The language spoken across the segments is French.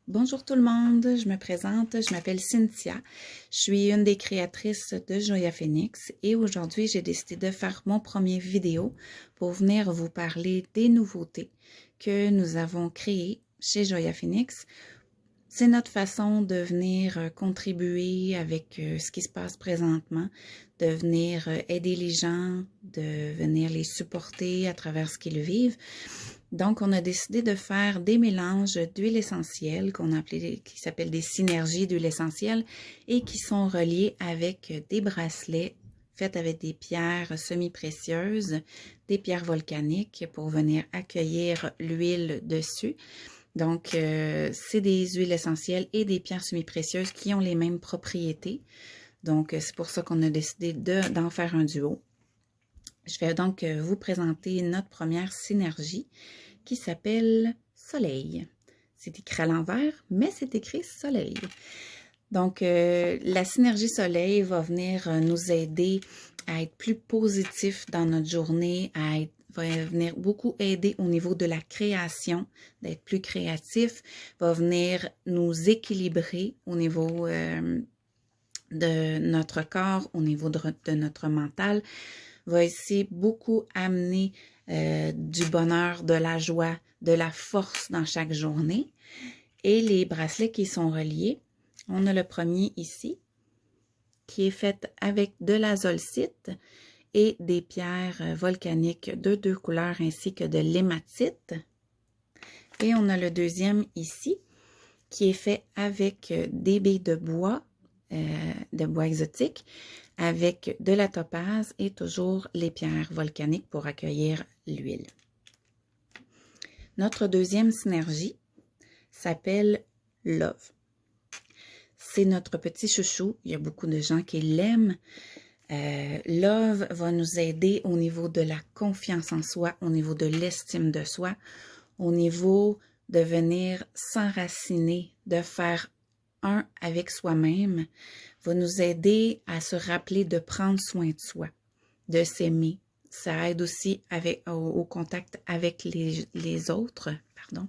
Bonjour tout le monde, je me présente, je m'appelle Cynthia, je suis une des créatrices de Joya Phoenix et aujourd'hui j'ai décidé de faire mon premier vidéo pour venir vous parler des nouveautés que nous avons créées chez Joya Phoenix. C'est notre façon de venir contribuer avec ce qui se passe présentement, de venir aider les gens, de venir les supporter à travers ce qu'ils vivent. Donc, on a décidé de faire des mélanges d'huile essentielle qui s'appellent des synergies d'huile essentielle et qui sont reliés avec des bracelets faits avec des pierres semi-précieuses, des pierres volcaniques pour venir accueillir l'huile dessus. Donc, c'est des huiles essentielles et des pierres semi-précieuses qui ont les mêmes propriétés. Donc, c'est pour ça qu'on a décidé d'en faire un duo. Je vais donc vous présenter notre première synergie qui s'appelle Soleil. C'est écrit à l'envers, mais c'est écrit Soleil. Donc, la synergie Soleil va venir nous aider à être plus positif dans notre journée, va venir beaucoup aider au niveau de la création, d'être plus créatif, va venir nous équilibrer au niveau de notre corps, au niveau de notre mental, va aussi beaucoup amener du bonheur, de la joie, de la force dans chaque journée. Et les bracelets qui sont reliés, on a le premier ici, qui est fait avec de l'azolcite et des pierres volcaniques de 2 couleurs ainsi que de l'hématite. Et on a le deuxième ici, qui est fait avec des baies de bois exotique, avec de la topaze et toujours les pierres volcaniques pour accueillir l'huile. Notre deuxième synergie s'appelle Love. C'est notre petit chouchou, il y a beaucoup de gens qui l'aiment. Love va nous aider au niveau de la confiance en soi, au niveau de l'estime de soi, au niveau de venir s'enraciner, de faire un avec soi-même, va nous aider à se rappeler de prendre soin de soi, de s'aimer. Ça aide aussi au contact avec les autres. Pardon.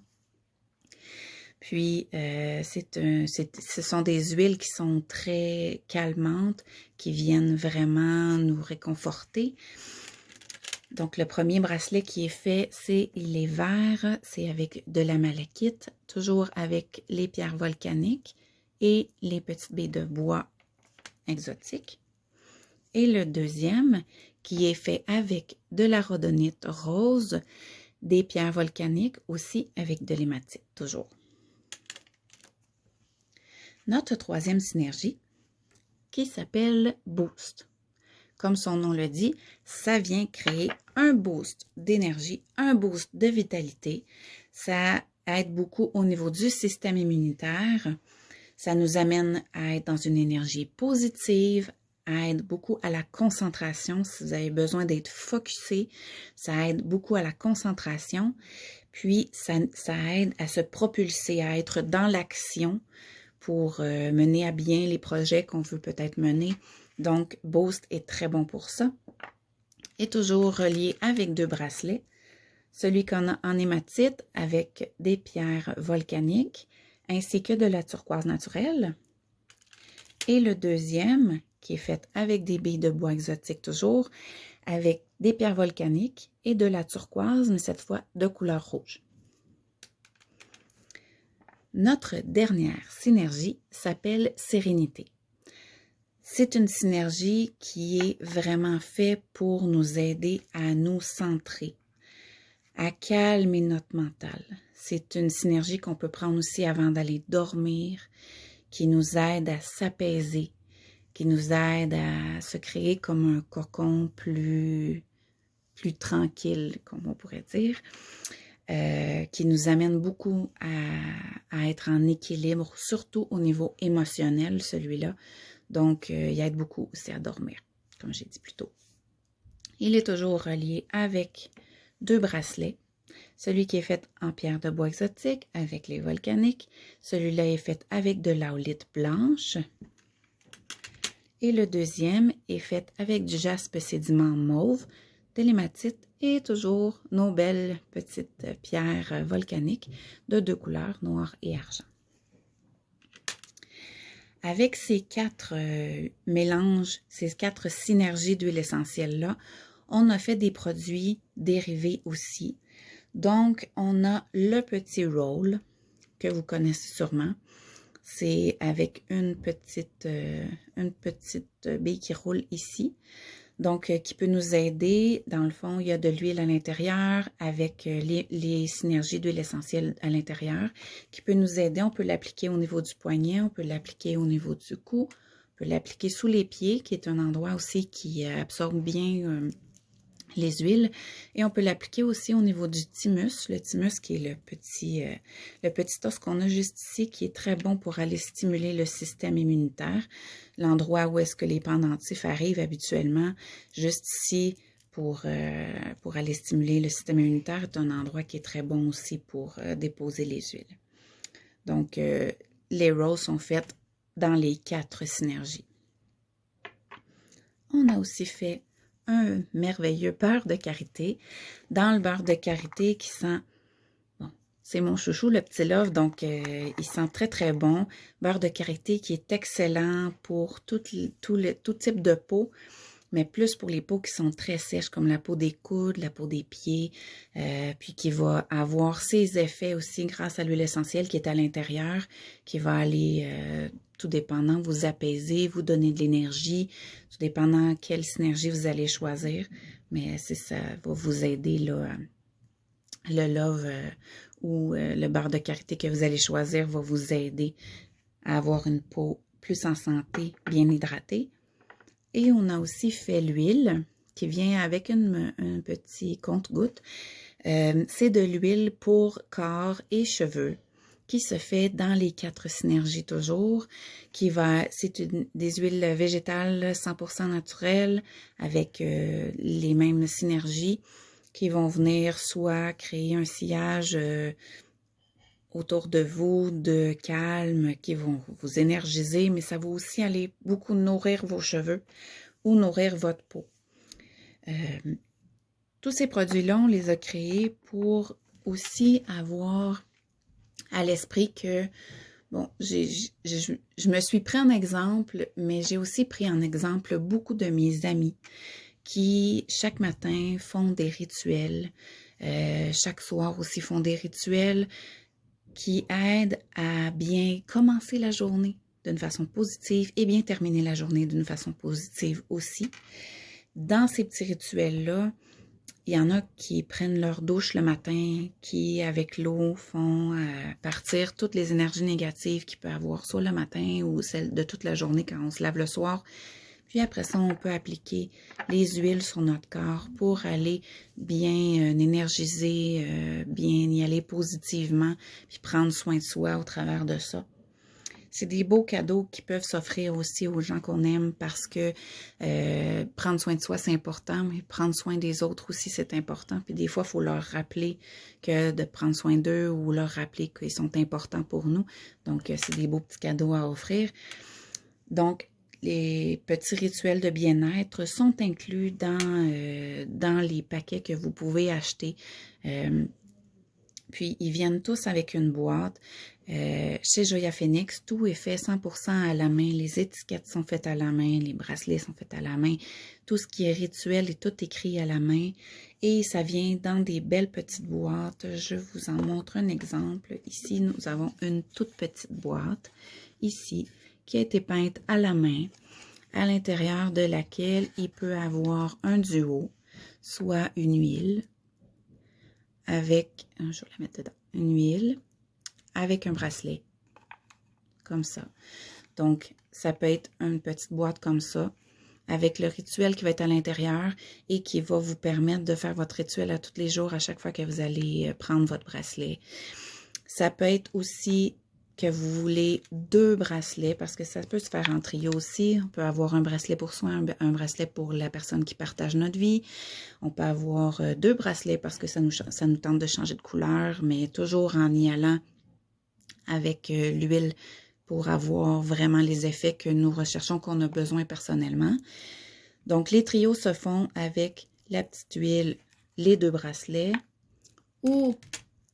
Puis, ce sont des huiles qui sont très calmantes, qui viennent vraiment nous réconforter. Donc, le premier bracelet qui est fait, c'est les verts, c'est avec de la malachite, toujours avec les pierres volcaniques et les petites baies de bois exotiques. Et le deuxième, qui est fait avec de la rhodonite rose, des pierres volcaniques, aussi avec de l'hématite, toujours. Notre troisième synergie, qui s'appelle Boost. Comme son nom le dit, ça vient créer un boost d'énergie, un boost de vitalité. Ça aide beaucoup au niveau du système immunitaire. Ça nous amène à être dans une énergie positive, aide beaucoup à la concentration. Si vous avez besoin d'être focusé, ça aide beaucoup à la concentration. Puis, ça aide à se propulser, à être dans l'action pour mener à bien les projets qu'on veut peut-être mener. Donc, Boost est très bon pour ça. Et toujours relié avec 2 bracelets. Celui qu'on a en hématite avec des pierres volcaniques ainsi que de la turquoise naturelle. Et le deuxième, qui est fait avec des billes de bois exotiques toujours, avec des pierres volcaniques et de la turquoise, mais cette fois de couleur rouge. Notre dernière synergie s'appelle Sérénité. C'est une synergie qui est vraiment faite pour nous aider à nous centrer, à calmer notre mental. C'est une synergie qu'on peut prendre aussi avant d'aller dormir, qui nous aide à s'apaiser, qui nous aide à se créer comme un cocon plus tranquille, comme on pourrait dire, qui nous amène beaucoup à être en équilibre, surtout au niveau émotionnel, celui-là. Donc, il aide beaucoup aussi à dormir, comme j'ai dit plus tôt. Il est toujours relié avec 2 bracelets. Celui qui est fait en pierre de bois exotique avec les volcaniques. Celui-là est fait avec de l'aulite blanche. Et le deuxième est fait avec du jaspe sédiment mauve, de l'hématite et toujours nos belles petites pierres volcaniques de 2 couleurs, noir et argent. Avec ces 4 mélanges, ces 4 synergies d'huile essentielle-là, on a fait des produits dérivés aussi. Donc, on a le petit roll que vous connaissez sûrement. C'est avec une petite bille qui roule ici. Donc, qui peut nous aider. Dans le fond, il y a de l'huile à l'intérieur avec les synergies d'huile essentielle à l'intérieur qui peut nous aider. On peut l'appliquer au niveau du poignet, on peut l'appliquer au niveau du cou, on peut l'appliquer sous les pieds, qui est un endroit aussi qui absorbe bien les huiles. Et on peut l'appliquer aussi au niveau du thymus. Le thymus qui est le petit os qu'on a juste ici, qui est très bon pour aller stimuler le système immunitaire. L'endroit où est-ce que les pendentifs arrivent habituellement, juste ici, pour aller stimuler le système immunitaire, est un endroit qui est très bon aussi pour déposer les huiles. Donc, les rolls sont faites dans les 4 synergies. On a aussi fait un merveilleux beurre de karité. Dans le beurre de karité qui sent, bon, c'est mon chouchou, le petit love, donc il sent très très bon. Beurre de karité qui est excellent pour tout type de peau, mais plus pour les peaux qui sont très sèches, comme la peau des coudes, la peau des pieds, puis qui va avoir ses effets aussi grâce à l'huile essentielle qui est à l'intérieur, qui va aller, tout dépendant, vous apaiser, vous donner de l'énergie, tout dépendant quelle synergie vous allez choisir, mais ça va vous aider, là, le love ou le beurre de karité que vous allez choisir va vous aider à avoir une peau plus en santé, bien hydratée. Et on a aussi fait l'huile qui vient avec un petit compte-gouttes. C'est de l'huile pour corps et cheveux qui se fait dans les 4 synergies toujours. C'est des huiles végétales 100% naturelles avec les mêmes synergies qui vont venir soit créer un sillage autour de vous, de calme, qui vont vous énergiser, mais ça va aussi aller beaucoup nourrir vos cheveux ou nourrir votre peau. Tous ces produits-là, on les a créés pour aussi avoir à l'esprit que, bon, je me suis pris en exemple, mais j'ai aussi pris en exemple beaucoup de mes amis qui, chaque matin, font des rituels, chaque soir aussi font des rituels, qui aide à bien commencer la journée d'une façon positive et bien terminer la journée d'une façon positive aussi. Dans ces petits rituels-là, il y en a qui prennent leur douche le matin, qui, avec l'eau, font partir toutes les énergies négatives qu'il peut avoir, soit le matin ou celles de toute la journée quand on se lave le soir. Puis après ça, on peut appliquer les huiles sur notre corps pour aller bien énergiser, bien y aller positivement, puis prendre soin de soi au travers de ça. C'est des beaux cadeaux qui peuvent s'offrir aussi aux gens qu'on aime parce que prendre soin de soi, c'est important, mais prendre soin des autres aussi, c'est important. Puis des fois, il faut leur rappeler que de prendre soin d'eux ou leur rappeler qu'ils sont importants pour nous. Donc, c'est des beaux petits cadeaux à offrir. Donc, les petits rituels de bien-être sont inclus dans les paquets que vous pouvez acheter. Puis, ils viennent tous avec une boîte. Chez Joya Phoenix, tout est fait 100% à la main. Les étiquettes sont faites à la main, les bracelets sont faits à la main. Tout ce qui est rituel est tout écrit à la main. Et ça vient dans des belles petites boîtes. Je vous en montre un exemple. Ici, nous avons une toute petite boîte. Ici, qui a été peinte à la main, à l'intérieur de laquelle il peut avoir un duo, soit une huile avec, je vais la mettre dedans, une huile avec un bracelet, comme ça. Donc, ça peut être une petite boîte comme ça, avec le rituel qui va être à l'intérieur et qui va vous permettre de faire votre rituel à tous les jours, à chaque fois que vous allez prendre votre bracelet. Ça peut être aussi que vous voulez 2 bracelets, parce que ça peut se faire en trio aussi. On peut avoir un bracelet pour soi, un bracelet pour la personne qui partage notre vie. On peut avoir 2 bracelets parce que ça nous tente de changer de couleur, mais toujours en y allant avec l'huile pour avoir vraiment les effets que nous recherchons, qu'on a besoin personnellement. Donc, les trios se font avec la petite huile, les 2 bracelets ou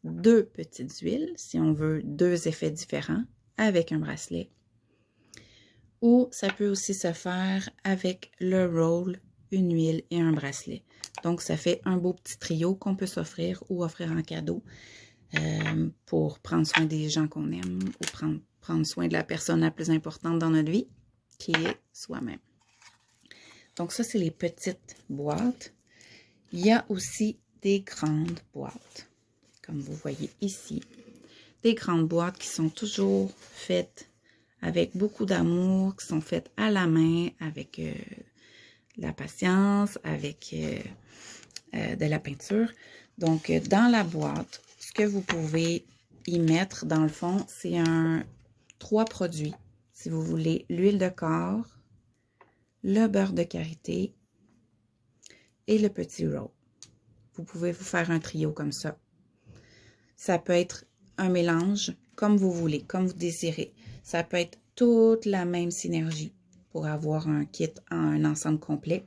2 petites huiles, si on veut 2 effets différents, avec un bracelet. ou ça peut aussi se faire avec le roll, une huile et un bracelet. Donc, ça fait un beau petit trio qu'on peut s'offrir ou offrir en cadeau pour prendre soin des gens qu'on aime ou prendre soin de la personne la plus importante dans notre vie, qui est soi-même. Donc, ça, c'est les petites boîtes. Il y a aussi des grandes boîtes, comme vous voyez ici. Des grandes boîtes qui sont toujours faites avec beaucoup d'amour, qui sont faites à la main, avec la patience, avec de la peinture. Donc, dans la boîte, ce que vous pouvez y mettre, dans le fond, c'est 3 produits. Si vous voulez, l'huile de corps, le beurre de karité et le petit roll. Vous pouvez vous faire un trio comme ça. Ça peut être un mélange comme vous voulez, comme vous désirez. Ça peut être toute la même synergie pour avoir un kit un ensemble complet.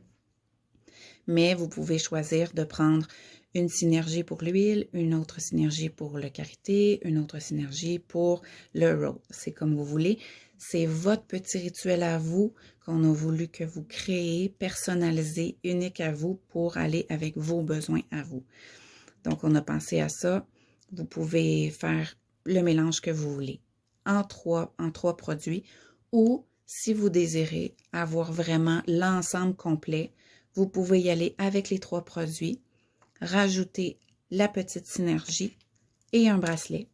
Mais vous pouvez choisir de prendre une synergie pour l'huile, une autre synergie pour le karité, une autre synergie pour le roll. C'est comme vous voulez. C'est votre petit rituel à vous qu'on a voulu que vous créez, personnalisé, unique à vous pour aller avec vos besoins à vous. Donc, on a pensé à ça. Vous pouvez faire le mélange que vous voulez en trois produits ou si vous désirez avoir vraiment l'ensemble complet, vous pouvez y aller avec les 3 produits, rajouter la petite synergie et un bracelet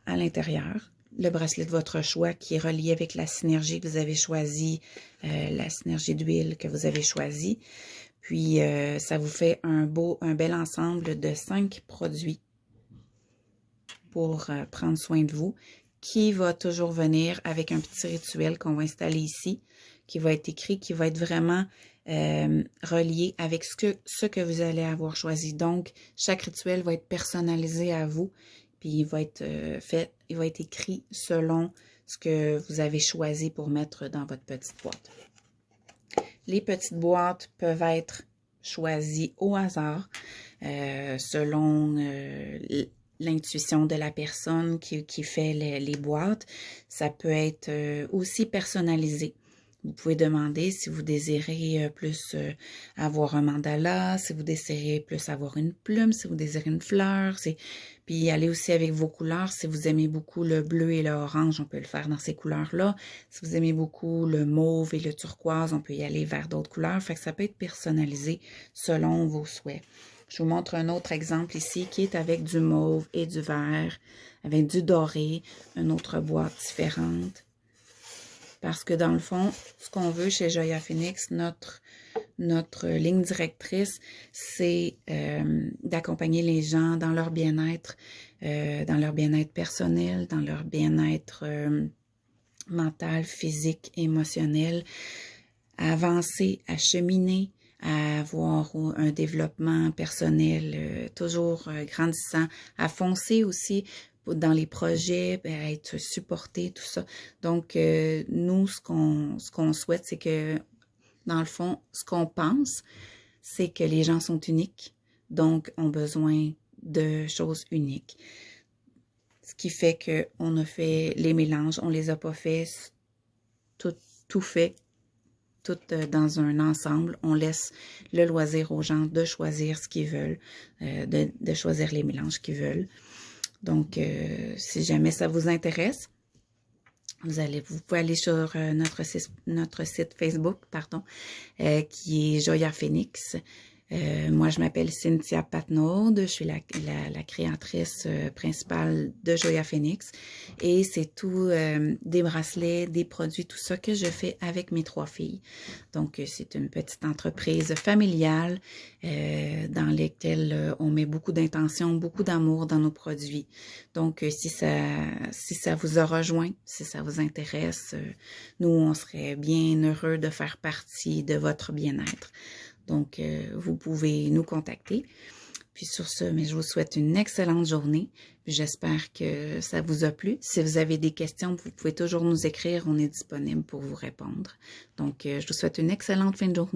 à l'intérieur. Le bracelet de votre choix qui est relié avec la synergie que vous avez choisie, la synergie d'huile que vous avez choisie. Puis, ça vous fait un bel ensemble de 5 produits pour prendre soin de vous, qui va toujours venir avec un petit rituel qu'on va installer ici, qui va être écrit, qui va être vraiment relié avec ce que vous allez avoir choisi. Donc, chaque rituel va être personnalisé à vous, puis il va être il va être écrit selon ce que vous avez choisi pour mettre dans votre petite boîte. Les petites boîtes peuvent être choisies au hasard, selon l'intuition de la personne qui fait les boîtes. Ça peut être aussi personnalisé. Vous pouvez demander si vous désirez plus avoir un mandala, si vous désirez plus avoir une plume, si vous désirez une fleur. Puis aller aussi avec vos couleurs. Si vous aimez beaucoup le bleu et l'orange, on peut le faire dans ces couleurs-là. Si vous aimez beaucoup le mauve et le turquoise, on peut y aller vers d'autres couleurs. Fait que ça peut être personnalisé selon vos souhaits. Je vous montre un autre exemple ici qui est avec du mauve et du vert, avec du doré, une autre boîte différente. Parce que dans le fond, ce qu'on veut chez Joya Phoenix, notre ligne directrice, c'est d'accompagner les gens dans leur bien-être personnel, dans leur bien-être mental, physique, émotionnel, à avancer, à cheminer, à avoir un développement personnel toujours grandissant, à foncer aussi dans les projets, à être supporté, tout ça. Donc, nous, ce qu'on souhaite, c'est que, dans le fond, ce qu'on pense, c'est que les gens sont uniques, donc ont besoin de choses uniques. Ce qui fait qu'on a fait les mélanges, on les a pas fait tout fait, tout dans un ensemble. On laisse le loisir aux gens de choisir ce qu'ils veulent, de choisir les mélanges qu'ils veulent. Donc, si jamais ça vous intéresse, vous pouvez aller sur notre site Facebook, qui est Joya Phoenix. Moi, je m'appelle Cynthia Patnaud, je suis la créatrice principale de Joya Phoenix et c'est tout des bracelets, des produits, tout ça que je fais avec mes 3 filles. Donc, c'est une petite entreprise familiale dans laquelle on met beaucoup d'intention, beaucoup d'amour dans nos produits. Donc, si ça vous a rejoint, si ça vous intéresse, nous, on serait bien heureux de faire partie de votre bien-être. Donc, vous pouvez nous contacter. Puis sur ce, je vous souhaite une excellente journée. J'espère que ça vous a plu. Si vous avez des questions, vous pouvez toujours nous écrire. On est disponible pour vous répondre. Donc, je vous souhaite une excellente fin de journée.